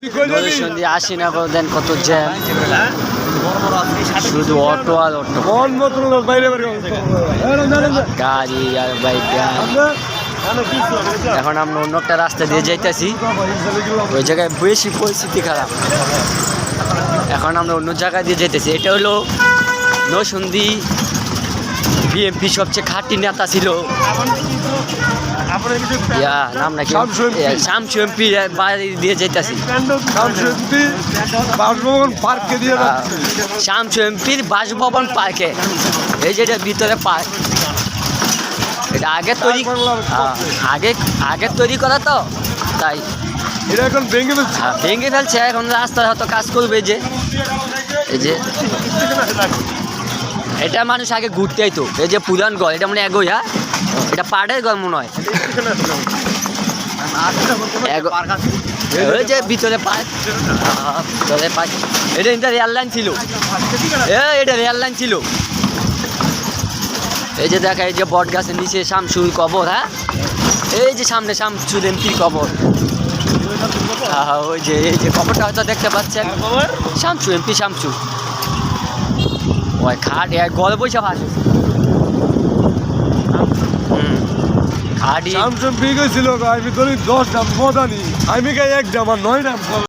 নরসিংদী আসি না দেন কত জ্যাম, শুধু অটো আর অটো, গাড়ি আর বাইক। এখন আমরা অন্য একটা রাস্তা দিয়ে যাইতেছি, ওই জায়গায় বেশি পরিস্থিতি খারাপ। এখন আমরা অন্য জায়গায় দিয়ে যেতেছি। এটা হলো নরসিংদী বিএমপি সবচেয়ে খাঁটি নেতা ছিল, নাম নাকি শামসু এমপি বাড়ি দিয়ে যেতেছি। শামসু এমপির বাসভবন পার্কে, এই যে ভিতরে পার্ক, এটা আগে তৈরি, আগে তৈরি করা তো, তাই এটা এখন ভেঙে ফেলছে। এখন রাস্তা হয়তো কাজ করবে, যে এই যে এটা মানুষ আগে ঘুরতে আইতো। এই যে পুরান ঘর, এটা মানে এগোয়া, এটা পাড়ের ঘর মনে হয়। ওই যে ভিতরে পার্ক, ভিতরে পার্ক। এটা রেল লাইন ছিল, এটা রেল লাইন ছিল। এই যে দেখা, এই যে বট গাছের নিচে শামসুর কবর। হ্যাঁ, এই যে সামনে শামসুর এমপির কবর। ওই যে এই যে কবরটা হয়তো দেখতে পাচ্ছেন, শামসু এমপি শামসু। ওই খাট গল পয়সা ভাস খাটি ছিল। আমি 10 দাম মদানি, আমি 1 দাম আর 9 দাম।